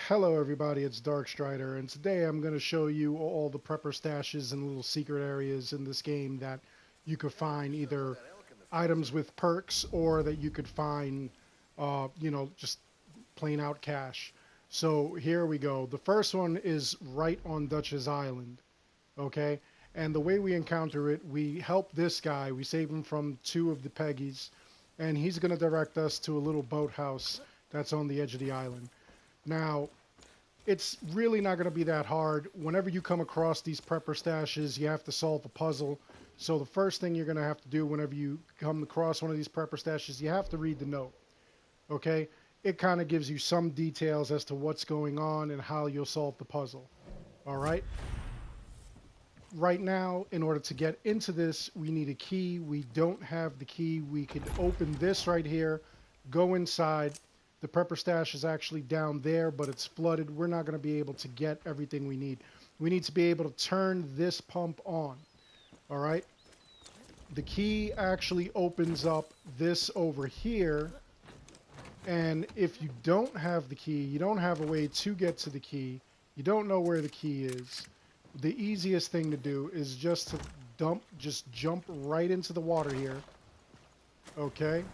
Hello everybody, it's Darkstrider, and today I'm going to show you all the prepper stashes and little secret areas in this game that you could find either items with perks or that you could find, just plain out cash. So here we go. The first one is right on Dutchess Island, okay? And the way we encounter it, we help this guy, we save him from two of the Peggies, and he's going to direct us to a little boathouse that's on the edge of the island. Now, it's really not going to be that hard. Whenever you come across these prepper stashes, you have to solve a puzzle. So the first thing you're going to have to do whenever you come across one of these prepper stashes, you have to read the note. Okay? It kind of gives you some details as to what's going on and how you'll solve the puzzle. All right? Right now, in order to get into this, we need a key. We don't have the key. We could open this right here, go inside. The prepper stash is actually down there, but it's flooded. We're not going to be able to get everything we need. We need to be able to turn this pump on. All right? The key actually opens up this over here. And if you don't have the key, you don't have a way to get to the key, you don't know where the key is, the easiest thing to do is just to jump right into the water here. Okay?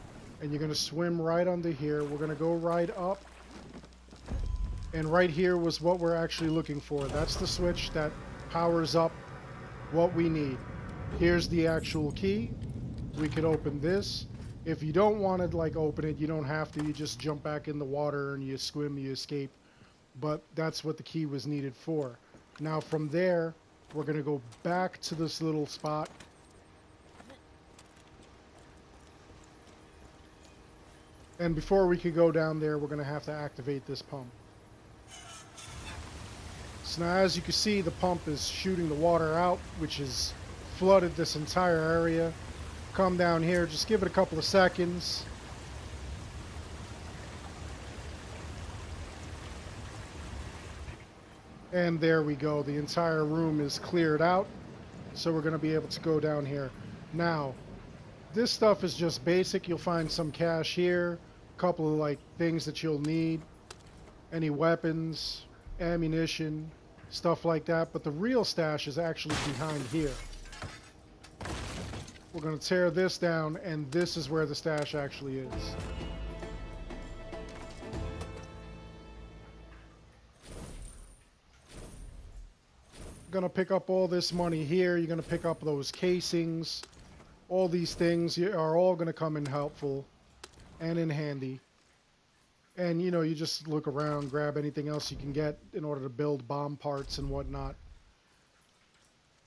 And you're going to swim right under here. We're going to go right up. And right here was what we're actually looking for. That's the switch that powers up what we need. Here's the actual key. We could open this. If you don't want to open it, you don't have to. You just jump back in the water and you swim, you escape. But that's what the key was needed for. Now from there, we're going to go back to this little spot. And before we could go down there, we're going to have to activate this pump. So now as you can see, the pump is shooting the water out, which has flooded this entire area. Come down here, just give it a couple of seconds. And there we go. The entire room is cleared out. So we're going to be able to go down here. Now, this stuff is just basic. You'll find some cash here. Couple of things that you'll need, any weapons, ammunition, stuff like that, but the real stash is actually behind here. We're going to tear this down, and this is where the stash actually is. Going to pick up all this money here. You're going to pick up those casings. All these things are all going to come in helpful and in handy. And you just look around, grab anything else you can get in order to build bomb parts and whatnot.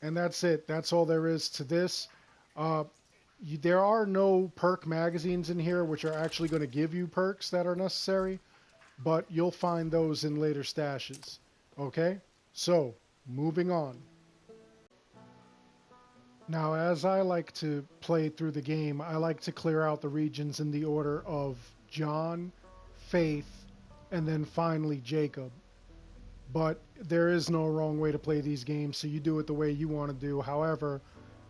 And that's it. That's all there is to this. There are no perk magazines in here which are actually going to give you perks that are necessary, but you'll find those in later stashes. Okay? So, moving on. Now, as I like to play through the game, I like to clear out the regions in the order of John, Faith, and then finally Jacob. But there is no wrong way to play these games, so you do it the way you want to do. However,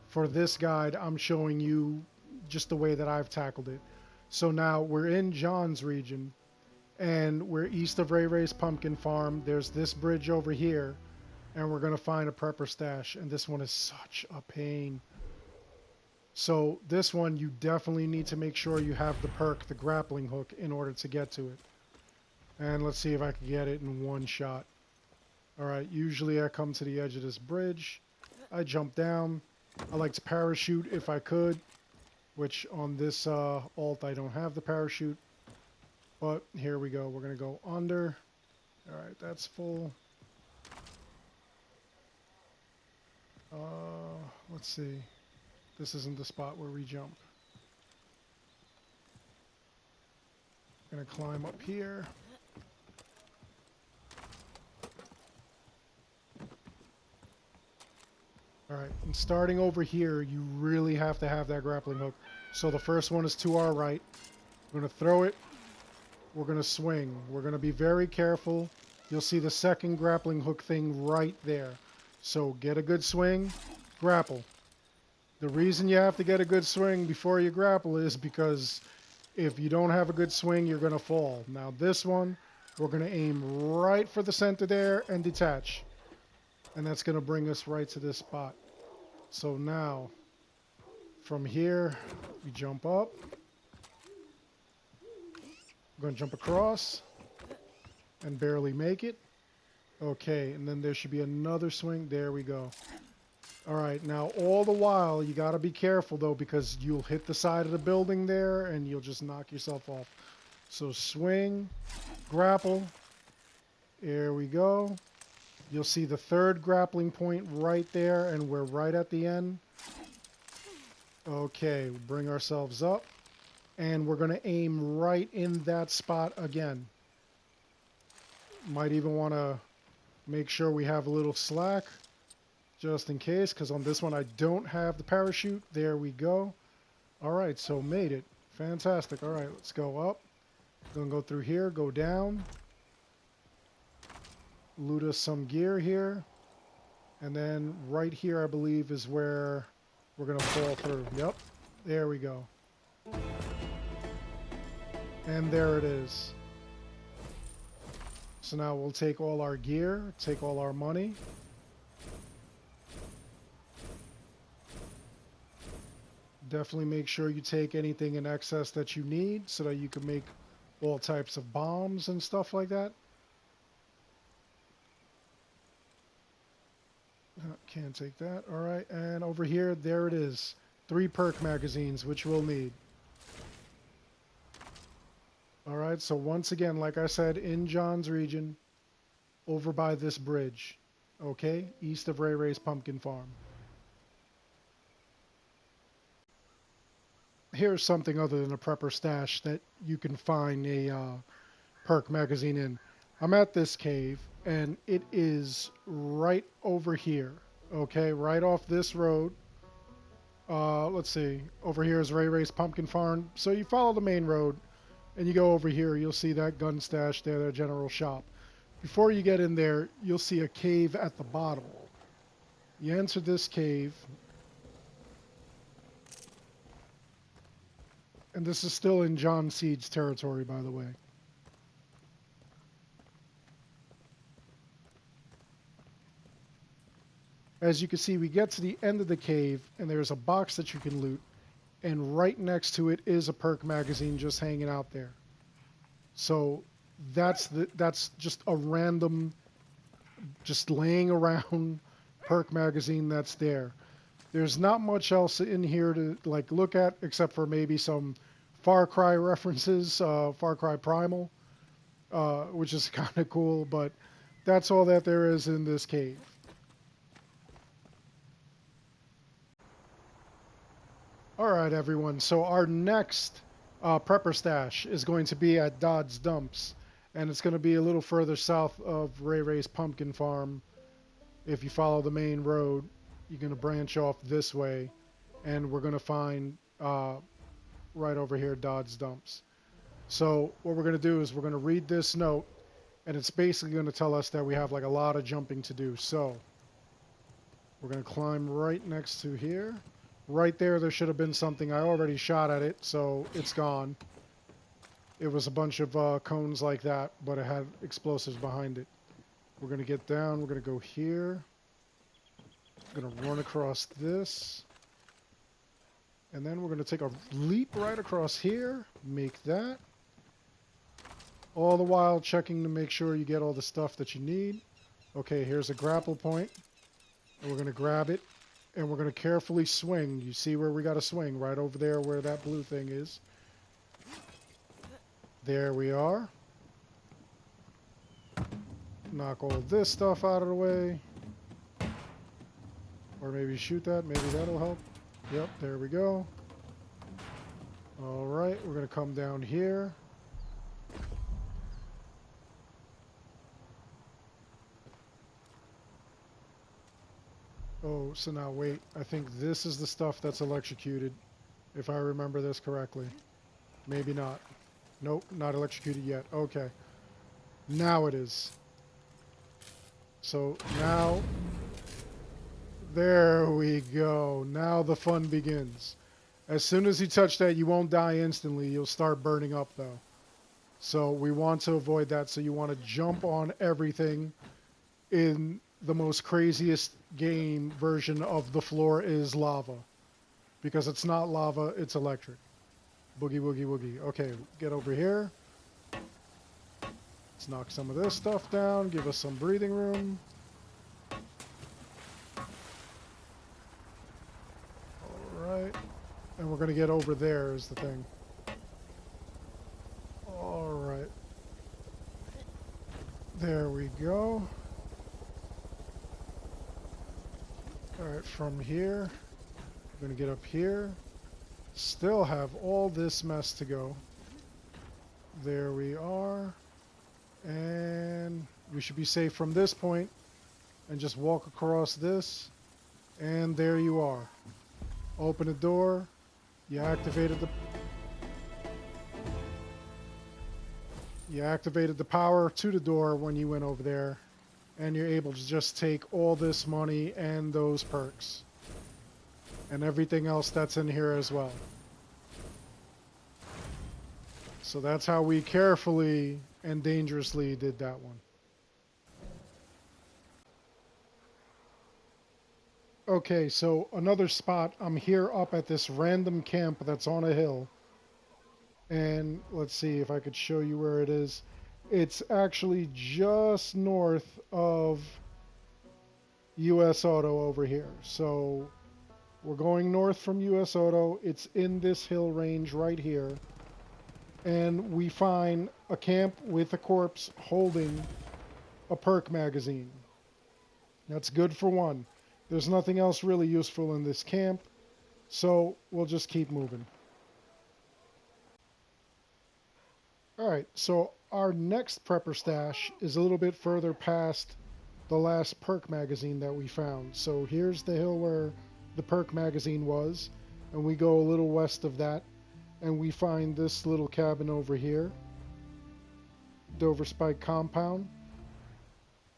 for this guide, I'm showing you just the way that I've tackled it. So now we're in John's region, and we're east of Ray Ray's pumpkin farm. There's this bridge over here. And we're going to find a prepper stash. And this one is such a pain. So this one, you definitely need to make sure you have the perk, the grappling hook, in order to get to it. And let's see if I can get it in one shot. Alright, usually I come to the edge of this bridge. I jump down. I like to parachute if I could. Which on this alt, I don't have the parachute. But here we go. We're going to go under. Alright, that's full. Let's see. This isn't the spot where we jump. Gonna climb up here. Alright, and starting over here, you really have to have that grappling hook. So the first one is to our right. We're gonna throw it. We're gonna swing. We're gonna be very careful. You'll see the second grappling hook thing right there. So get a good swing, grapple. The reason you have to get a good swing before you grapple is because if you don't have a good swing, you're going to fall. Now this one, We're going to aim right for the center there and detach. And that's going to bring us right to this spot. So now, from here, we jump up. We're going to jump across and barely make it. Okay, and then there should be another swing. There we go. All right, now all the while, you got to be careful, though, because you'll hit the side of the building there, and you'll just knock yourself off. So swing, grapple. There we go. You'll see the third grappling point right there, and we're right at the end. Okay, bring ourselves up, and we're going to aim right in that spot again. Might even want to make sure we have a little slack, just in case, because on this one I don't have the parachute. There we go. All right, so made it. Fantastic. All right, let's go up. Gonna go through here, go down. Loot us some gear here. And then right here, I believe, is where we're gonna fall through. Yep, there we go. And there it is. So now we'll take all our gear, take all our money. Definitely make sure you take anything in excess that you need so that you can make all types of bombs and stuff like that. Can't take that. All right, and over here, there it is. 3 perk magazines, which we'll need. All right, so once again, like I said, in John's region, over by this bridge, okay, east of Ray Ray's pumpkin farm. Here's something other than a prepper stash that you can find a perk magazine in. I'm at this cave, and it is right over here, okay, right off this road. Let's see, over here is Ray Ray's pumpkin farm. So you follow the main road, and you go over here, you'll see that gun stash there, that general shop. Before you get in there, you'll see a cave at the bottom. You enter this cave, and this is still in John Seed's territory, by the way. As you can see, we get to the end of the cave, and there's a box that you can loot, and right next to it is a perk magazine just hanging out there. So that's just a random, just laying around perk magazine that's there. There's not much else in here to like look at except for maybe some Far Cry references, Far Cry Primal, which is kind of cool, but that's all that there is in this cave. All right, everyone. So our next prepper stash is going to be at Dodds Dumps, and it's going to be a little further south of Ray Ray's pumpkin farm. If you follow the main road, you're going to branch off this way, and we're going to find right over here Dodds Dumps. So what we're going to do is we're going to read this note, and it's basically going to tell us that we have like a lot of jumping to do. So we're going to climb right next to here. Right there should have been something. I already shot at it, so it's gone. It was a bunch of cones like that, but it had explosives behind it. We're going to get down. We're going to go here. We're going to run across this. And then we're going to take a leap right across here. Make that. All the while checking to make sure you get all the stuff that you need. Okay, here's a grapple point. And we're going to grab it. And we're going to carefully swing. You see where we got to swing? Right over there where that blue thing is. There we are. Knock all this stuff out of the way. Or maybe shoot that. Maybe that'll help. Yep, there we go. Alright, we're going to come down here. Oh, so now wait. I think this is the stuff that's electrocuted, if I remember this correctly. Maybe not. Nope, not electrocuted yet. Okay. Now it is. So now, there we go. Now the fun begins. As soon as you touch that, you won't die instantly. You'll start burning up, though. So we want to avoid that. So you want to jump on everything. In the most craziest game version of the floor is lava. Because it's not lava, it's electric. Boogie, woogie, woogie. Okay, get over here. Let's knock some of this stuff down. Give us some breathing room. Alright. And we're going to get over there is the thing. Alright. There we go. Alright, from here, we're going to get up here. Still have all this mess to go. There we are. And we should be safe from this point. And just walk across this. And there you are. Open the door. You activated the power to the door when you went over there. And you're able to just take all this money and those perks. And everything else that's in here as well. So that's how we carefully and dangerously did that one. Okay, so another spot. I'm here up at this random camp that's on a hill. And let's see if I could show you where it is. It's actually just north of US Auto over here. So we're going north from US Auto. It's in this hill range right here. And we find a camp with a corpse holding a perk magazine. That's good for one. There's nothing else really useful in this camp, so we'll just keep moving. Alright, so our next prepper stash is a little bit further past the last perk magazine that we found. So here's the hill where the perk magazine was, and we go a little west of that, and we find this little cabin over here. Dover Spike Compound.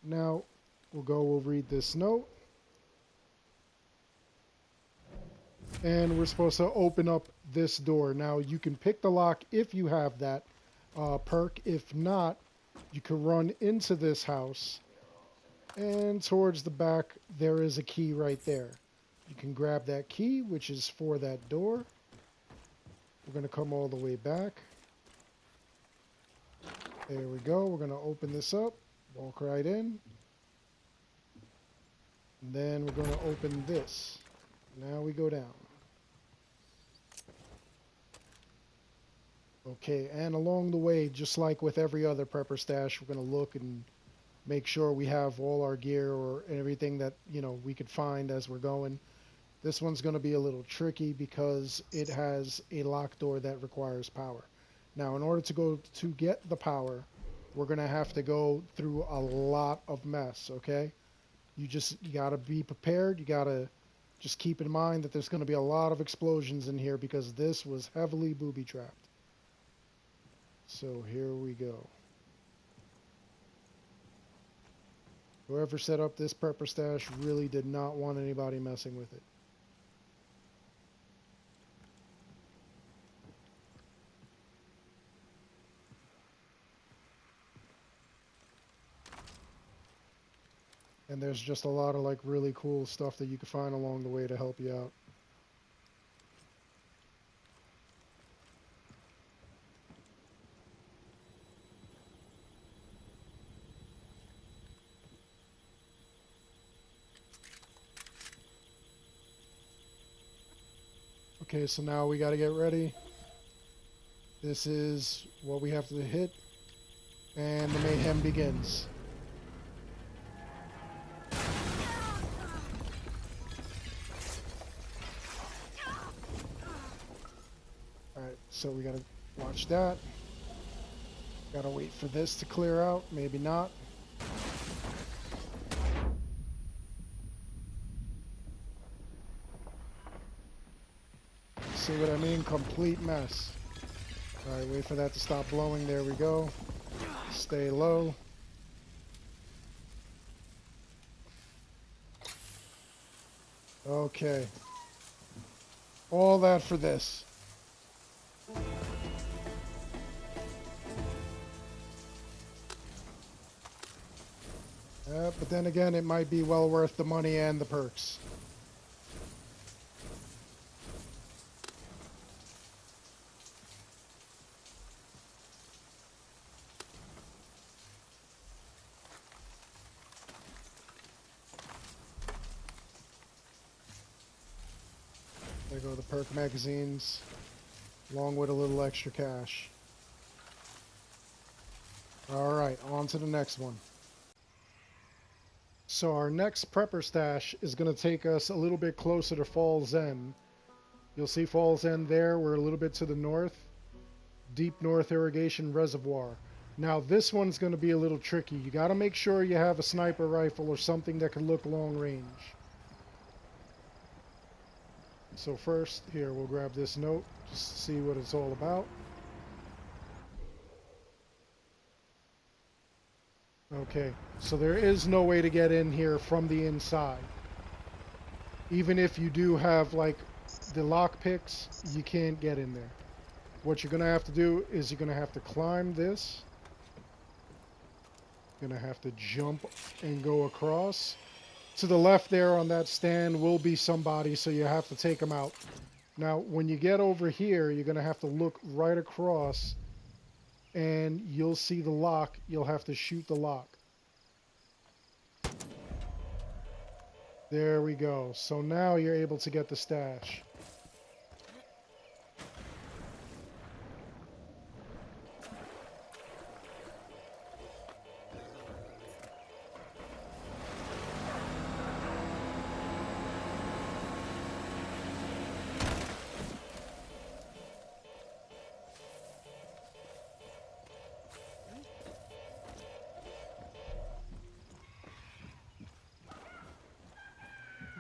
Now, we'll read this note. And we're supposed to open up this door. Now, you can pick the lock if you have that perk. If not, you can run into this house. And towards the back, there is a key right there. You can grab that key, which is for that door. We're going to come all the way back. There we go. We're going to open this up. Walk right in. And then we're going to open this. Now we go down. Okay, and along the way, just like with every other prepper stash, we're going to look and make sure we have all our gear or everything that, you know, we could find as we're going. This one's going to be a little tricky because it has a lock door that requires power. Now, in order to get the power, we're going to have to go through a lot of mess, okay? You got to be prepared. You got to just keep in mind that there's going to be a lot of explosions in here because this was heavily booby-trapped. So here we go. Whoever set up this prepper stash really did not want anybody messing with it. And there's just a lot of like really cool stuff that you can find along the way to help you out. Okay, so now we got to get ready. This is what we have to hit, and the mayhem begins. Alright, so we got to watch that. Got to wait for this to clear out, maybe not. See what I mean? Complete mess. Alright, wait for that to stop blowing. There we go. Stay low. Okay. All that for this. But then again, it might be well worth the money and the perks. There go the perk magazines, along with a little extra cash. Alright, on to the next one. So our next prepper stash is going to take us a little bit closer to Falls End. You'll see Falls End there. We're a little bit to the north. Deep North Irrigation Reservoir. Now this one's going to be a little tricky. You got to make sure you have a sniper rifle or something that can look long range. So first, here, we'll grab this note just to see what it's all about. Okay, so there is no way to get in here from the inside. Even if you do have, like, the lock picks, you can't get in there. What you're going to have to do is you're going to have to climb this. You're going to have to jump and go across. To the left there on that stand will be somebody, so you have to take them out. Now, when you get over here, you're going to have to look right across, and you'll see the lock. You'll have to shoot the lock. There we go. So now you're able to get the stash.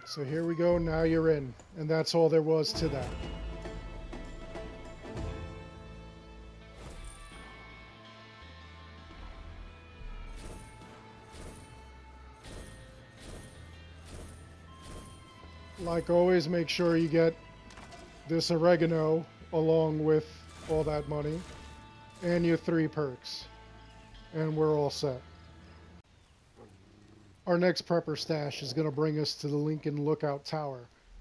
So here we go, now you're in. And that's all there was to that. Like always, make sure you get this oregano along with all that money and your 3 perks. And we're all set. Our next prepper stash is going to bring us to the Lincoln Lookout Tower.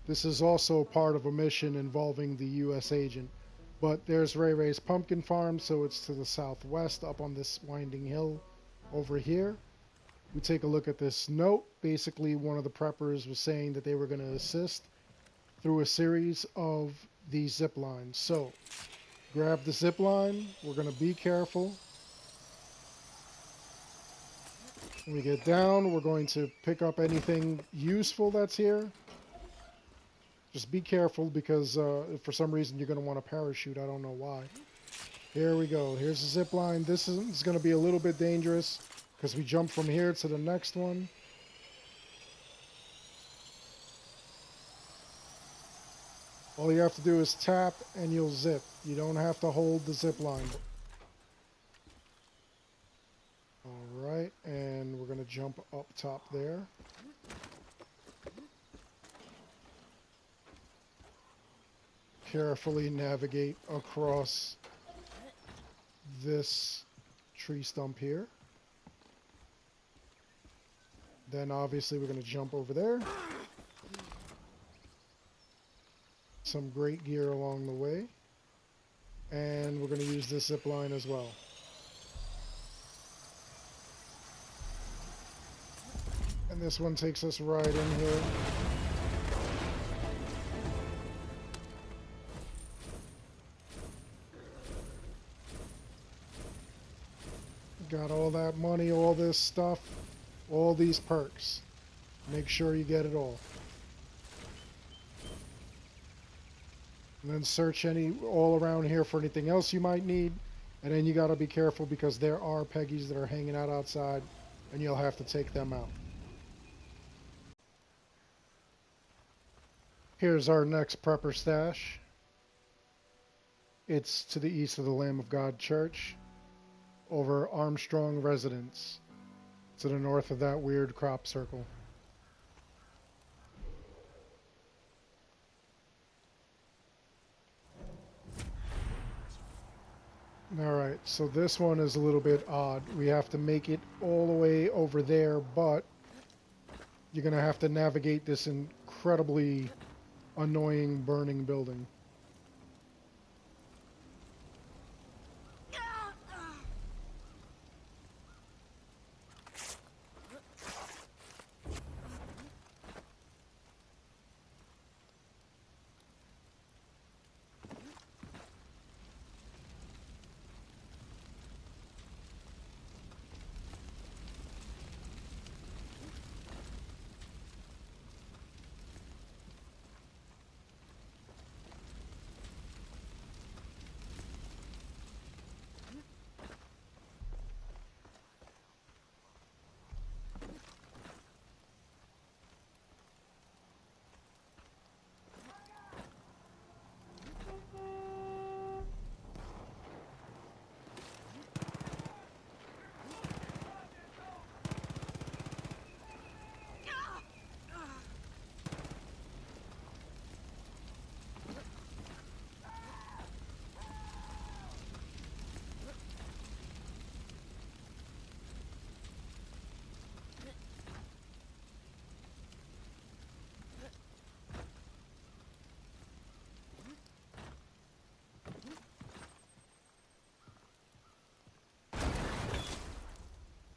This is also part of a mission involving the U.S. agent. But there's Ray Ray's pumpkin farm, so it's to the southwest up on this winding hill over here. We take a look at this note. Basically, one of the preppers was saying that they were going to assist through a series of these zip lines. So, grab the zip line. We're going to be careful. When we get down, we're going to pick up anything useful that's here. Just be careful because if for some reason you're going to want to parachute. I don't know why. Here we go. Here's the zip line. This is going to be a little bit dangerous because we jump from here to the next one. All you have to do is tap and you'll zip. You don't have to hold the zip line. Alright, and we're going to jump up top there. Carefully navigate across this tree stump here. Then obviously we're going to jump over there. Some great gear along the way. And we're going to use this zip line as well. And this one takes us right in here. Got all that money, all this stuff, all these perks. Make sure you get it all. And then search all around here for anything else you might need. And then you got to be careful because there are Peggies that are hanging out outside and you'll have to take them out. Here's our next prepper stash. It's to the east of the Lamb of God Church, over Armstrong Residence, to the north of that weird crop circle. Alright, so this one is a little bit odd. We have to make it all the way over there, but you're going to have to navigate this incredibly annoying burning building.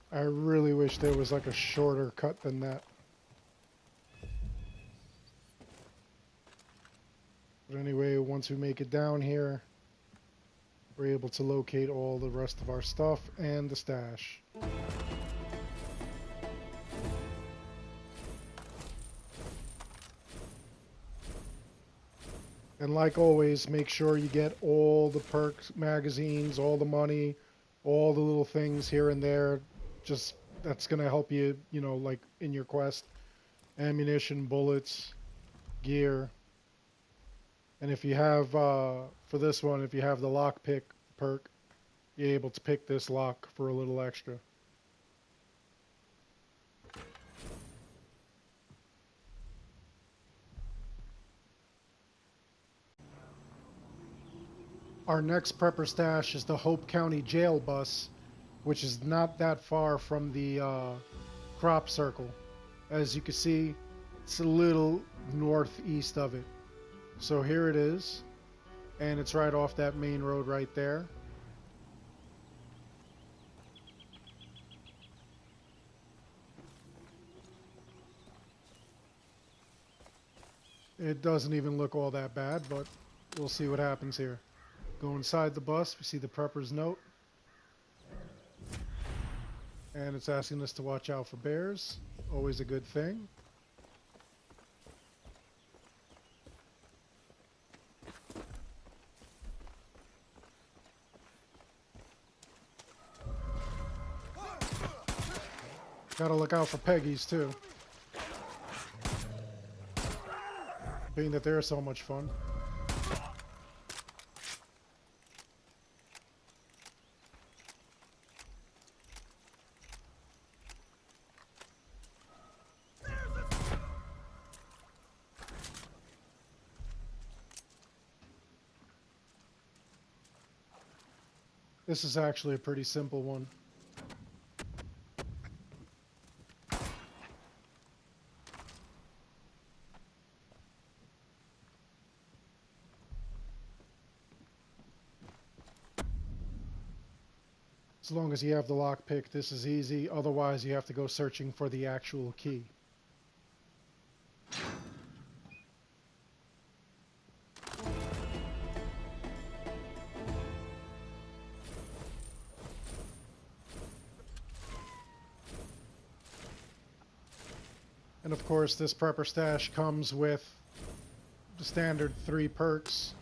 I really wish there was like a shorter cut than that. But anyway, once we make it down here, we're able to locate all the rest of our stuff and the stash. And like always, make sure you get all the perks, magazines, all the money, all the little things here and there. Just, that's going to help you, you know, like in your quest. Ammunition, bullets, gear. And if you have, for this one, if you have the lockpick perk, you're able to pick this lock for a little extra. Our next prepper stash is the Hope County Jail bus, which is not that far from the crop circle. As you can see, it's a little northeast of it. So here it is, and it's right off that main road right there. It doesn't even look all that bad, but we'll see what happens here. Go inside the bus, we see the prepper's note. And it's asking us to watch out for bears. Always a good thing. Gotta look out for Peggies too. Being that they're so much fun. This is actually a pretty simple one. As long as you have the lockpick, this is easy. Otherwise, you have to go searching for the actual key. And of course, this prepper stash comes with the standard 3 perks,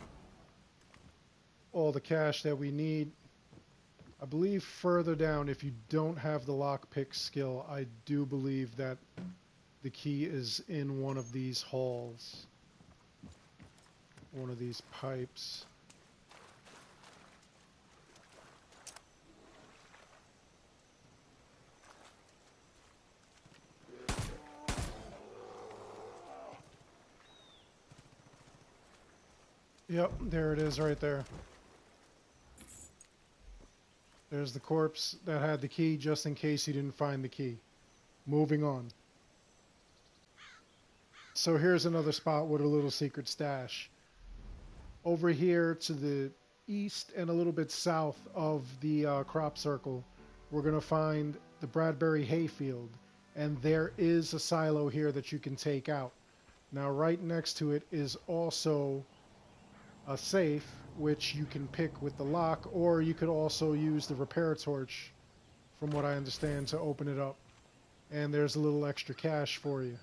all the cash that we need. I believe further down, if you don't have the lockpick skill, I do believe that the key is in one of these halls, one of these pipes. Yep, there it is right there. There's the corpse that had the key, just in case you didn't find the key. Moving on. So here's another spot with a little secret stash. Over here to the east and a little bit south of the crop circle, we're going to find the Bradbury Hay Field. And there is a silo here that you can take out. Now right next to it is also a safe, which you can pick with the lock, or you could also use the repair torch, from what I understand, to open it up. And there's a little extra cash for you.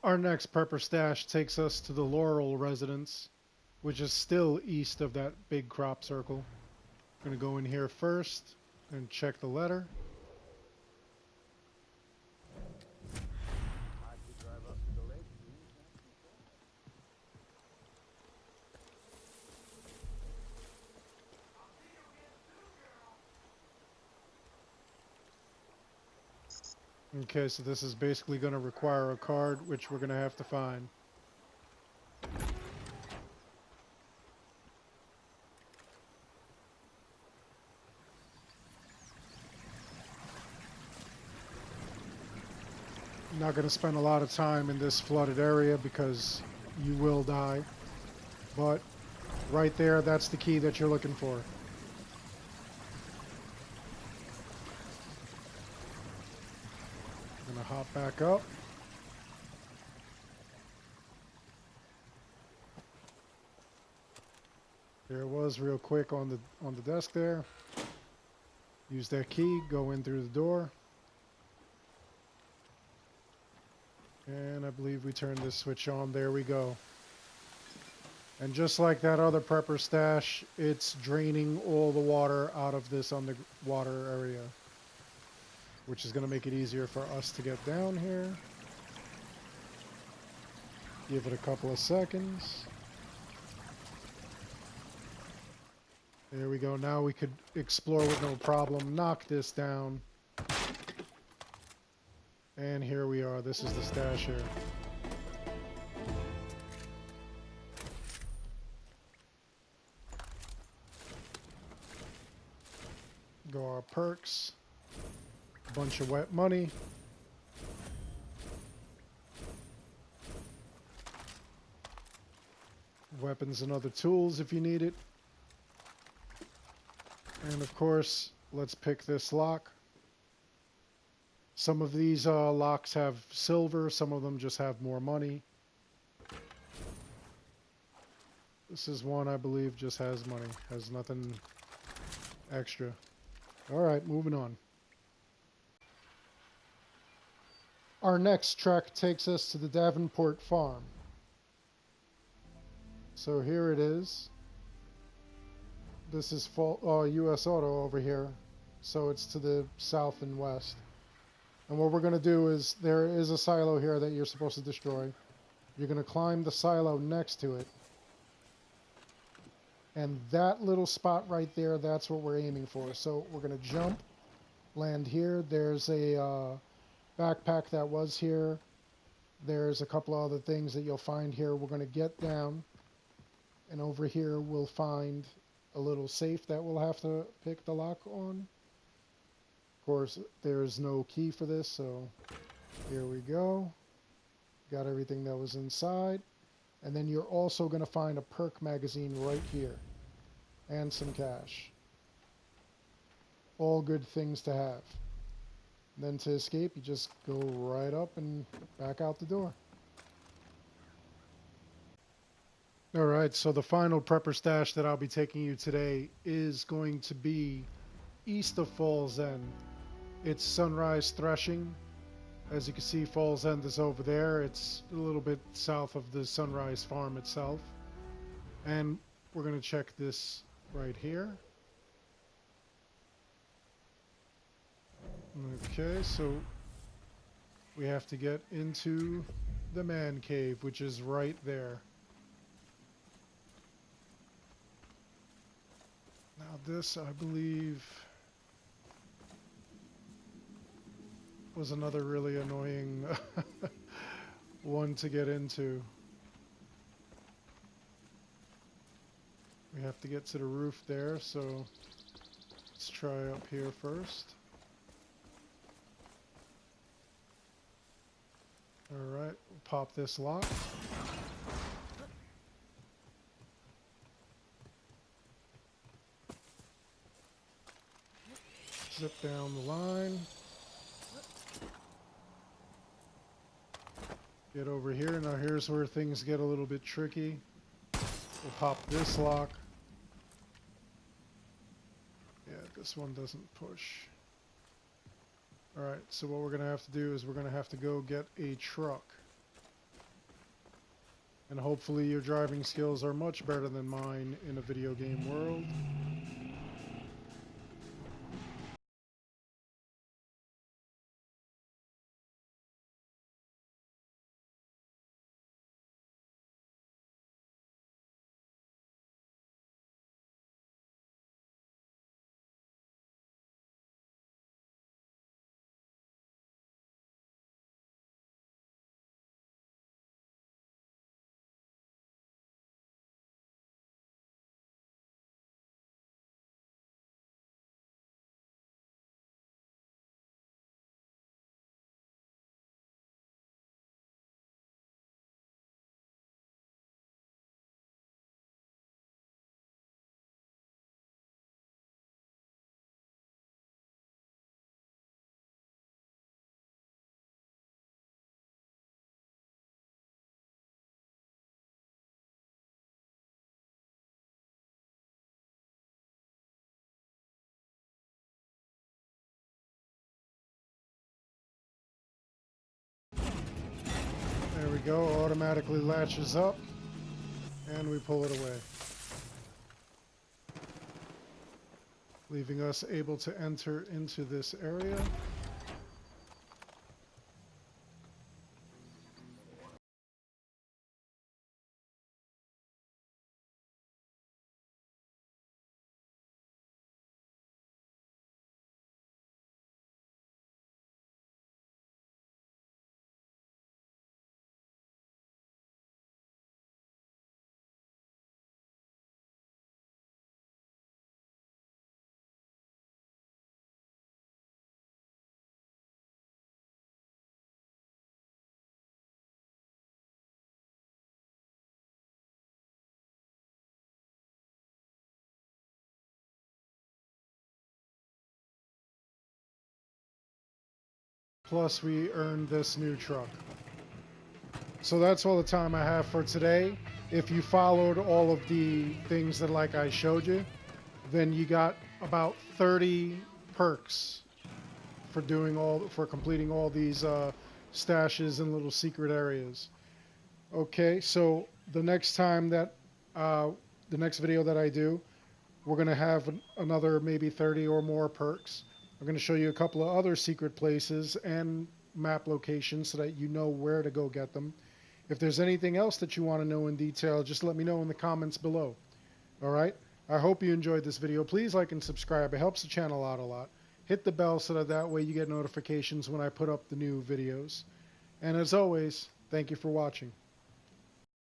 Our next prepper stash takes us to the Laurel Residence, which is still east of that big crop circle. I'm going to go in here first and check the letter. Okay, so this is basically going to require a card, which we're going to have to find. I'm not going to spend a lot of time in this flooded area because you will die. But right there, that's the key that you're looking for. I'm going to hop back up. There it was real quick on the desk there. Use that key, go in through the door. And I believe we turned this switch on. There we go. And just like that other prepper stash, it's draining all the water out of this underwater area, which is going to make it easier for us to get down here. Give it a couple of seconds. There we go. Now we could explore with no problem. Knock this down. And here we are. This is the stash here. Go our perks. A bunch of wet money. Weapons and other tools if you need it. And of course, let's pick this lock. Some of these locks have silver, some of them just have more money. This is one I believe just has money, has nothing extra. Alright, moving on. Our next trek takes us to the Davenport Farm. So here it is. This is US Auto over here, so it's to the south and west. And what we're going to do is, there is a silo here that you're supposed to destroy. You're going to climb the silo next to it. And that little spot right there, that's what we're aiming for. So we're going to jump, land here. There's a backpack that was here. There's a couple of other things that you'll find here. We're going to get down. And over here we'll find a little safe that we'll have to pick the lock on. Of course, there's no key for this, so here we go. Got everything that was inside. And then you're also going to find a perk magazine right here. And some cash. All good things to have. And then to escape, you just go right up and back out the door. Alright, so the final prepper stash that I'll be taking you today is going to be east of Falls End. It's Sunrise Threshing. As you can see, Falls End is over there. It's a little bit south of the Sunrise Farm itself. And we're going to check this right here. Okay, so we have to get into the man cave, which is right there. Now this, I believe, was another really annoying one to get into. We have to get to the roof there, so let's try up here first. Alright, we'll pop this lock. Zip down the line. Get over here. Now here's where things get a little bit tricky. We'll pop this lock. Yeah, this one doesn't push. Alright, so what we're going to have to do is we're going to have to go get a truck. And hopefully your driving skills are much better than mine in a video game world. There we go, automatically latches up, and we pull it away, leaving us able to enter into this area. Plus we earned this new truck. So that's all the time I have for today. If you followed all of the things that like I showed you, then you got about 30 perks for completing all these stashes and little secret areas. Okay, so the next time that the next video that I do, we're going to have another maybe 30 or more perks. I'm going to show you a couple of other secret places and map locations so that you know where to go get them. If there's anything else that you want to know in detail, just let me know in the comments below. Alright? I hope you enjoyed this video. Please like and subscribe. It helps the channel out a lot. Hit the bell so that way you get notifications when I put up the new videos. And as always, thank you for watching.